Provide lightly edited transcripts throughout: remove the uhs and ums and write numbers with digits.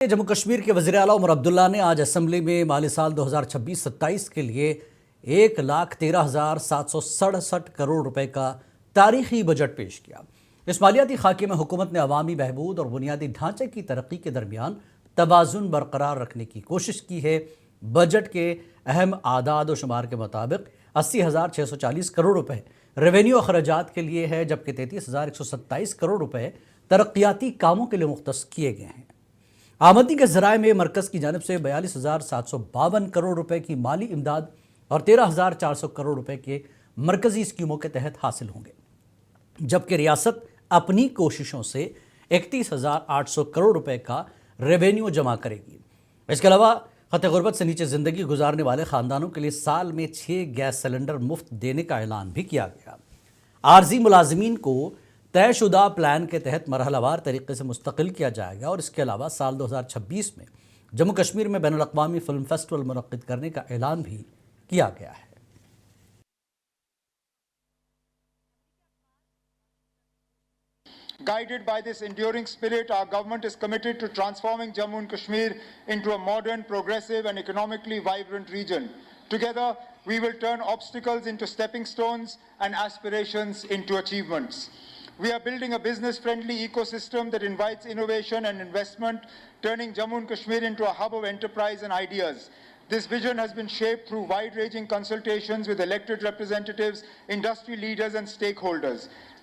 जम्मू कश्मीर के वज़ीर आला उमर अब्दुल्ला ने आज असेंबली में माली साल 2026-27 के लिए 1,13,767 करोड़ रुपए का तारीखी बजट पेश किया। इस मालियाती खाके में हुकूमत ने अवामी बहबूद और बुनियादी ढांचे की तरक्की के दरमियान तवाज़ुन बरकरार रखने की कोशिश की है। बजट के अहम आदाद व शुमार के मुताबिक 80,640 करोड़ रुपए रेवेन्यू अखराजात के लिए है, जबकि 33,127 करोड़ रुपए तरक्याती कामों के लिए मुख्तस किए गए हैं। आमदनी के ज़राए में मरकज़ की जानिब से 42,752 करोड़ रुपए की माली इमदाद और 13,400 करोड़ रुपए के मरकज़ी स्कीमों के तहत हासिल होंगे, जबकि रियासत अपनी कोशिशों से 31,800 करोड़ रुपए का रेवेन्यू जमा करेगी। इसके अलावा खत गुरबत से नीचे ज़िंदगी गुजारने वाले ख़ानदानों के लिए साल में 6 गैस सिलेंडर मुफ्त देने का ऐलान भी किया गया। आर्जी मुलाजमीन को तयशुदा प्लान के तहत मरहलावार तरीके से मुस्तकिल किया जाएगा और इसके अलावा साल 2026 में जम्मू कश्मीर में बैनुल अक़वामी फिल्म फेस्टिवल मुनक़्क़िद करने का ऐलान भी किया गया है। Guided by this enduring spirit, our government is committed to transforming Jammu and Kashmir into a modern, progressive and economically vibrant region. Together, we will turn obstacles into stepping stones and aspirations into achievements. We are building a business-friendly ecosystem that invites innovation and investment, turning Jammu and Kashmir into a hub of enterprise and ideas. This vision has been shaped through wide-ranging consultations with elected representatives, industry leaders and stakeholders.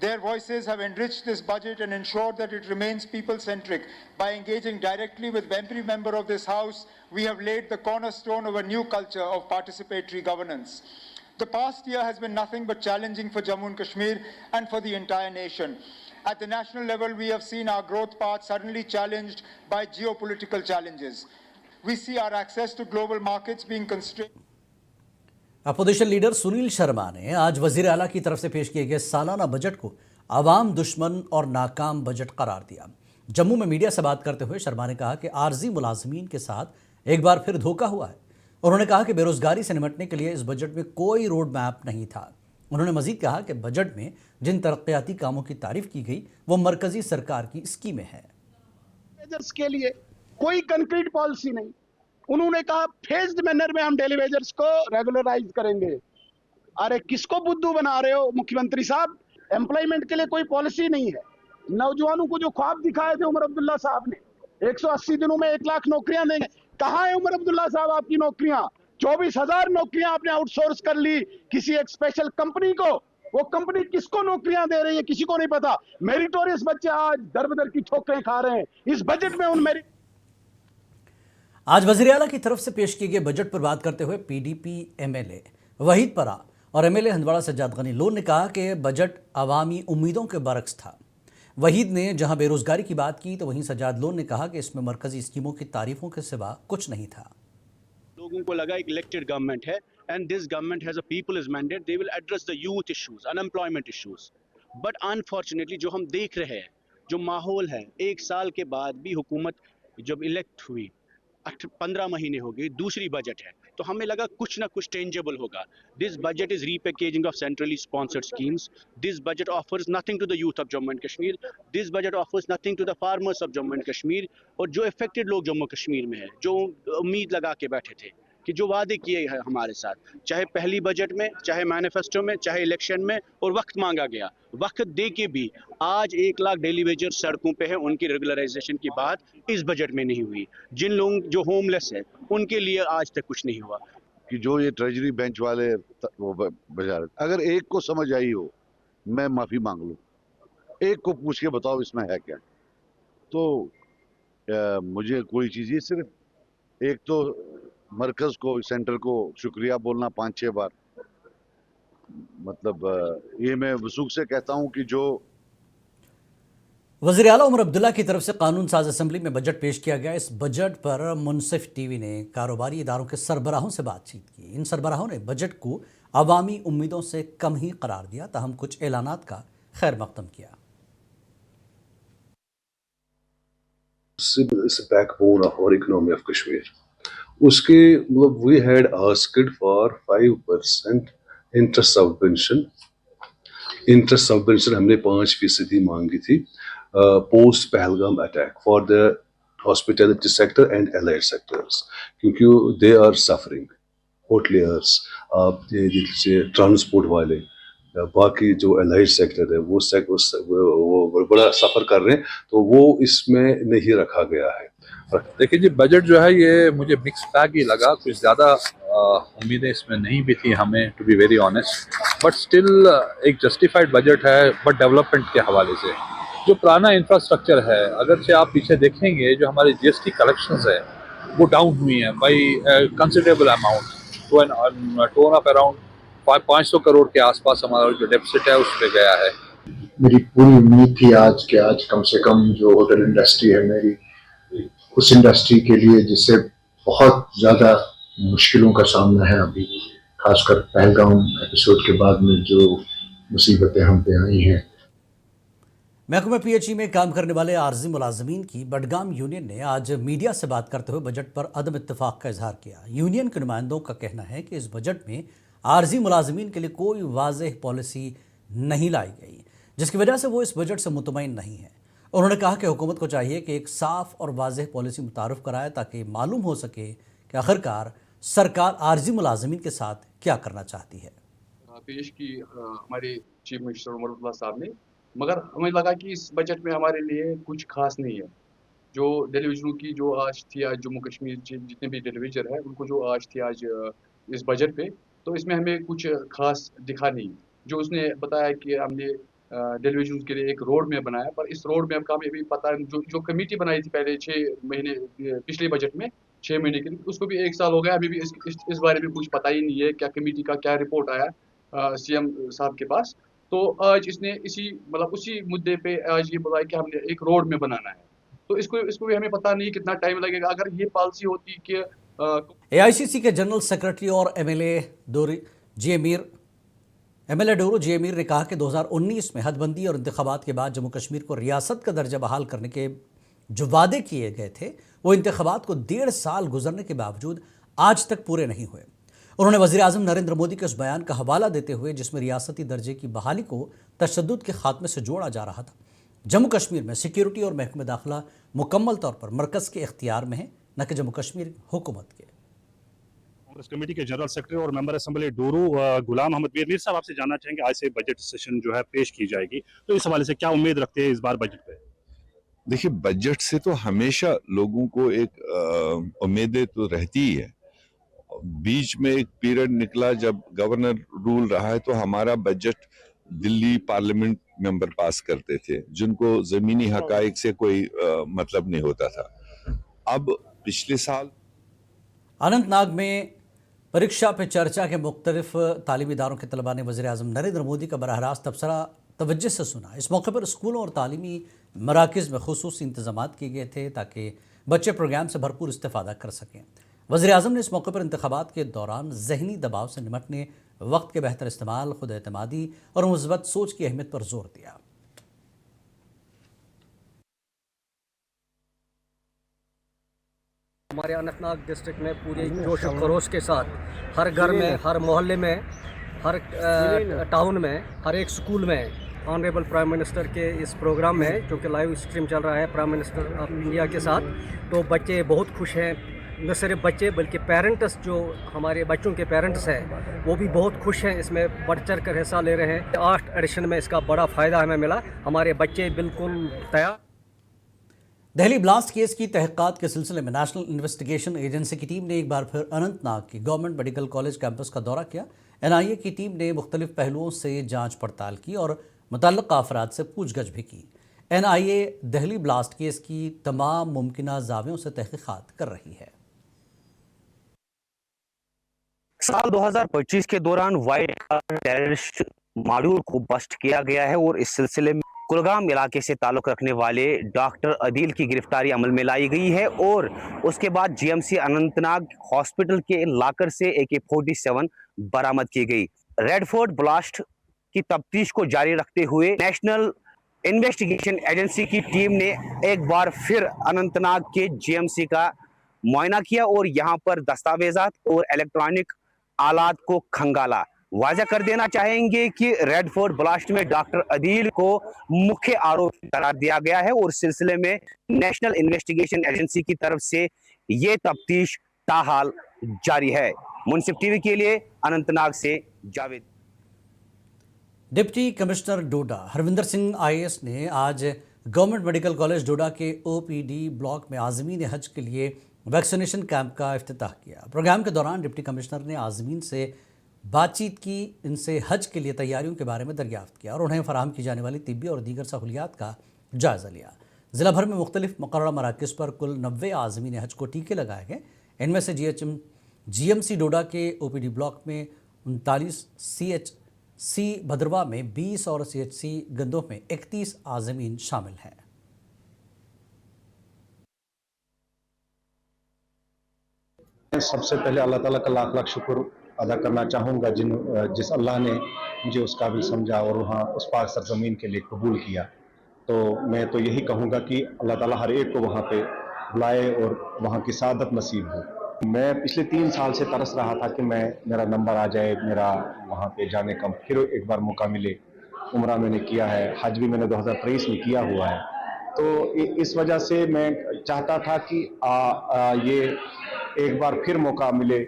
Their voices have enriched this budget and ensured that it remains people-centric. By engaging directly with every member of this House, we have laid the cornerstone of a new culture of participatory governance. The past year has been nothing but challenging for Jammu and Kashmir and for the entire nation. At the national level, we have seen our growth path suddenly challenged by geopolitical challenges. We see our access to global markets being constrained. Opposition leader Sunil Sharma ने आज वज़ीर आला की तरफ से पेश किए गए सालाना बजट को आवाम दुश्मन और नाकाम बजट करार दिया। जम्मू में मीडिया से बात करते हुए शर्मा ने कहा कि आर्जी मुलाजमीन के साथ एक बार फिर धोखा हुआ है। उन्होंने कहा कि बेरोजगारी से निपटने के लिए इस बजट में कोई रोड मैप नहीं था। उन्होंने मजीद कहा कि बजट में जिन तरक्याती कामों की तारीफ की गई वो मरकजी सरकार की स्कीमें हैं। के लिए कोई कंक्रीट पॉलिसी नहीं। उन्होंने कहा फेज्ड मैनर में हम डेली वेजर्स को रेगुलराइज करेंगे। अरे किसको बुद्धू बना रहे हो मुख्यमंत्री साहब? एम्प्लॉयमेंट के लिए कोई पॉलिसी नहीं है। नौजवानों को जो ख्वाब दिखाए थे उमर अब्दुल्ला साहब ने 180 दिनों में 1 लाख नौकरियां देंगे। कहाँ है उमर अब्दुल्ला साहब आपकी नौकरियां? 24,000 नौकरियां आपने आउटसोर्स कर ली किसी एक स्पेशल कंपनी को। वो कंपनी किसको नौकरियां दे रही है किसी को नहीं पता। मेरिटोरियस बच्चे आज दर बदर की ठोकरें खा रहे हैं। इस बजट में उन आज वज़ीर आला की तरफ से पेश किए गए बजट पर बात करते हुए पीडीपी एमएलए वहीद परा और एमएलए हंदवाड़ा सज्जाद गनी लोन ने कहा कि बजट अवामी उम्मीदों के बरक्स था। वहीद ने जहां बेरोजगारी की बात की तो वहीं सज्जाद लोन ने कहा कि इसमें मरकजी स्कीमों की तारीफों के सिवा कुछ नहीं था। लोगों को लगा एक इलेक्टेड गवर्नमेंट है and this government has a people's mandate, they will address the youth issues, unemployment issues. But unfortunately जो हम देख रहे हैं, जो माहौल है, 1 साल के बाद भी हुकूमत जब इलेक्ट हुई 15 महीने हो गए, दूसरी बजट है, तो हमें लगा कुछ ना कुछ टेंजेबल होगा। This budget is repackaging of centrally sponsored schemes. This budget offers nothing to the youth of Jammu and Kashmir. This budget offers nothing to the farmers of Jammu and Kashmir. और जो इफेक्टेड लोग जम्मू कश्मीर में है, जो उम्मीद लगा के बैठे थे कि जो वादे किए हैं हमारे साथ, चाहे पहली बजट में, चाहे मैनिफेस्टो में, चाहे इलेक्शन में, और वक्त मांगा गया, वक्त दे के भी आज 1 लाख डेली वेजर सड़कों पे है, उनकी रेगुलराइजेशन की बात इस बजट में नहीं हुई। जिन लोग जो होमलेस है उनके लिए आज तक कुछ नहीं हुआ। कि जो ये ट्रेजरी बेंच वाले वो बजा रहे, अगर एक को समझ आई हो मैं माफी मांग लूं, एक को पूछ के बताओ इसमें है क्या। तो मुझे कोई चीज, सिर्फ एक तो मरकज को, सेंटर को शुक्रिया बोलना 5-6 बार, मतलब ये मैं वसूख से कहता हूं कि जो वज़ीर आला उमर अब्दुल्ला की तरफ से कानून साज असेंबली में बजट पेश किया गया। इस बजट पर मुनसिफ टीवी ने कारोबारी इदारों के सरबराहों से बातचीत की। इन सरबराहों ने बजट को अवामी उम्मीदों से कम ही करार दिया, ताहम कुछ ऐलानात का खैर मकदम किया। Backbone of our economy of Kashmir, उसके मतलब we had asked for 5% interest subvention. Interest subvention हमने 5% मांगी थी post Pahalgam attack for the hospitality sector and allied sectors, क्योंकि they are suffering. होटलियर्स, आप ये जैसे ट्रांसपोर्ट वाले, बाकी जो एलाइड सेक्टर है वो बड़ा सफ़र कर रहे हैं, तो वो इसमें नहीं रखा गया है। देखिए जी, बजट जो है ये मुझे मिक्स बैग ही लगा, कुछ ज़्यादा उम्मीदें इसमें नहीं भी थी हमें, to be very honest, but still एक जस्टिफाइड बजट है, बट डेवलपमेंट के हवाले से जो पुराना इंफ्रास्ट्रक्चर है, अगर से आप पीछे देखेंगे जो हमारे जीएसटी कलेक्शंस है वो डाउन हुई हैं by considerable amount, tone of around 500 crore के आसपास हमारा जो डेफिसिट है उस पर गया है। मेरी पूरी उम्मीद थी आज के आज कम से कम जो होटल इंडस्ट्री है मेरी, उस इंडस्ट्री के लिए जिससे बहुत ज़्यादा मुश्किलों का सामना है अभी, खासकर पहलगाम एपिसोड के बाद में जो मुसीबतें हम पे आई हैं। महकमे पीएचई में काम करने वाले आर्जी मुलाजमीन की बडगाम यूनियन ने आज मीडिया से बात करते हुए बजट पर अदम इत्तेफाक का इजहार किया। यूनियन के नुमाइंदों का कहना है कि इस बजट में आर्जी मुलाजमीन के लिए कोई वाज़ेह पॉलिसी नहीं लाई गई, जिसकी वजह से वो इस बजट से मुतमईन नहीं है। उन्होंने कहा कि हुकूमत को चाहिए कि एक साफ और वाज़ेह पॉलिसी मुतारफ़ कराए ताकि मालूम हो सके कि आखिरकार सरकार आर्जी मुलाजमीन के साथ क्या करना चाहती है। पेश की हमारे चीफ मिनिस्टर उमर साहब ने, मगर हमें लगा कि इस बजट में हमारे लिए कुछ खास नहीं है। जो टेलीविजनों की जो आज थी, आज जम्मू कश्मीर जितने भी टेलीविजन है उनको जो आज थी आज इस बजट पे, तो इसमें हमें कुछ खास दिखा नहीं। जो उसने बताया कि हमने टेलीविजन के लिए एक रोड मैप बनाया, पर इस रोड मैप का हमें भी पता जो कमेटी बनाई थी पहले 6 महीने पिछले बजट में 6 महीने के लिए, उसको भी 1 साल हो गया, अभी भी इस बारे में कुछ पता ही नहीं है क्या कमेटी का क्या रिपोर्ट आया सीएम साहब के पास। तो आज इसने उसी मुद्दे पे आज ये बोला कि हमने एक रोड में बनाना है, तो इसको भी हमें पता नहीं कितना टाइम लगेगा। अगर ये पॉलिसी होती कि एआईसीसी के जनरल सेक्रेटरी और एमएलए डोरू जी अमीर ने कहा कि 2019 में हदबंदी और इंतखाबात के बाद जम्मू कश्मीर को रियासत का दर्जा बहाल करने के जो वादे किए गए थे वो इंतखाबात को 1.5 साल गुजरने के बावजूद आज तक पूरे नहीं हुए। उन्होंने वज़ीर आज़म नरेंद्र मोदी के उस बयान का हवाला देते हुए जिसमें रियासती दर्जे की बहाली को तशद्दुद के खात्मे से जोड़ा जा रहा था। जम्मू कश्मीर में सिक्योरिटी और महकमे दाखिला मुकम्मल तौर पर मरकज़ के इख्तियार में है, न कि जम्मू कश्मीर हुकूमत के। कांग्रेस कमेटी के जनरल सेक्रेटरी और मेंबर असेंबली डोरू गुलाम अहमद मीर साहब, आपसे जानना चाहेंगे आज से बजट सेशन जो है पेश की जाएगी, तो इस हवाले से क्या उम्मीद रखते हैं इस बार बजट पे? देखिए, बजट से तो हमेशा लोगों को एक उम्मीदें तो रहती ही है। बीच में एक पीरियड निकला जब गवर्नर रूल रहा है, तो हमारा बजट दिल्ली पार्लियामेंट मेंबर पास करते थे जिनको जमीनी हकाइक से कोई मतलब नहीं होता था। अब पिछले साल अनंतनाग में परीक्षा पे चर्चा के मुख्तलिफ तालीमी इदारों के तलबा ने वज़ीर आज़म नरेंद्र मोदी का बराह रास्त तबसरा तवज्जो से सुना। इस मौके पर स्कूलों और तालीमी मराकज़ में खुसूसी इंतज़ामात किए गए थे ताकि बच्चे प्रोग्राम से भरपूर इस्तेफ़ादा कर सकें। वज़ीर आज़म ने इस मौके पर इंतखाबात के दौरान ज़हनी दबाव से निपटने, वक्त के बेहतर इस्तेमाल, खुद एतमादी और मुस्बत सोच की अहमियत पर जोर दिया। हमारे अनंतनाग डिस्ट्रिक्ट में पूरे जोश और खरोश के साथ हर घर में, हर मोहल्ले में, हर टाउन में, हर एक स्कूल में ऑनरेबल प्राइम मिनिस्टर के इस प्रोग्राम में जो कि लाइव स्ट्रीम चल रहा है प्राइम मिनिस्टर ऑफ इंडिया के साथ, तो बच्चे बहुत खुश हैं। न सिर्फ बच्चे बल्कि पेरेंट्स, जो हमारे बच्चों के पेरेंट्स हैं वो भी बहुत खुश हैं, इसमें बढ़ चढ़ कर हिस्सा ले रहे हैं। 8 एडिशन में इसका बड़ा फ़ायदा हमें मिला, हमारे बच्चे बिल्कुल तैयार। दिल्ली ब्लास्ट केस की तहक़ीक़ात के सिलसिले में नेशनल इन्वेस्टिगेशन एजेंसी की टीम ने एक बार फिर अनंतनाग की गवर्नमेंट मेडिकल कॉलेज कैंपस का दौरा किया। एनआईए की टीम ने मुख्तलिफ पहलुओं से जांच पड़ताल की और मुतल्लिक़ा अफराद से पूछगछ भी की। एनआईए दिल्ली ब्लास्ट केस की तमाम मुमकिना ज़ावियों से तहक़ीक़ात कर रही है। साल 2025 के दौरान वाइट टेररिस्ट मॉड्यूल को बस्ट किया गया है और इस सिलसिले में कुलगाम इलाके से ताल्लुक़ रखने वाले डॉक्टर अदील की गिरफ्तारी अमल में लाई गई है और उसके बाद जीएमसी अनंतनाग हॉस्पिटल के लाकर से AK-47 बरामद की गई। रेडफोर्ट ब्लास्ट की तफ्तीश को जारी रखते हुए नेशनल इन्वेस्टिगेशन एजेंसी की टीम ने एक बार फिर अनंतनाग के जीएमसी का मुआयना किया और यहाँ पर दस्तावेजात और इलेक्ट्रॉनिक आलात को खंगाला। वाजा कर देना चाहेंगे कि रेड फोर्ट ब्लास्ट में डॉक्टर अदील को मुख्य आरोपी करार दिया गया है और इस सिलसिले में नेशनल इन्वेस्टिगेशन एजेंसी की तरफ से ये तफ्तीश ताहाल जारी है। मुंसिफ टीवी के लिए अनंतनाग से जावेद। डिप्टी कमिश्नर डोडा हरविंदर सिंह आईएएस ने आज गवर्नमेंट मेडिकल कॉलेज डोडा के ओपीडी ब्लॉक में आज़मीन हज के लिए वैक्सीनेशन कैंप का इफ्तिताह किया। प्रोग्राम के दौरान डिप्टी कमिश्नर ने आज़मीन से बातचीत की, इनसे हज के लिए तैयारियों के बारे में दरियाफ्त किया और उन्हें फराहम की जाने वाली तिब्बी और दीगर सहूलियात का जायज़ा लिया। ज़िला भर में मुख्तलिफ मुकर्रर मराकज़ पर कुल 90 आज़मीन हज को टीके लगाए गए। इनमें से जीएमसी डोडा के ओपीडी ब्लॉक में 39, सीएचसी भद्रवा में 20 और सीएचसी गंदोह में 31 आज़मीन शामिल हैं। सबसे पहले अल्लाह ताला का लाख लाख शुक्र अदा करना चाहूँगा जिस अल्लाह ने मुझे उस काबिल समझा और वहाँ उस पाक सरजमीन के लिए कबूल किया। तो मैं तो यही कहूँगा कि अल्लाह ताला हर एक को वहाँ पे बुलाए और वहाँ की सादत नसीब हो। मैं पिछले 3 साल से तरस रहा था कि मेरा नंबर आ जाए, मेरा वहाँ पे जाने का फिर एक बार मौका मिले। उम्रा मैंने किया है, हज भी मैंने 2023 में किया हुआ है। तो इस वजह से मैं चाहता था कि ये एक बार फिर मौका मिले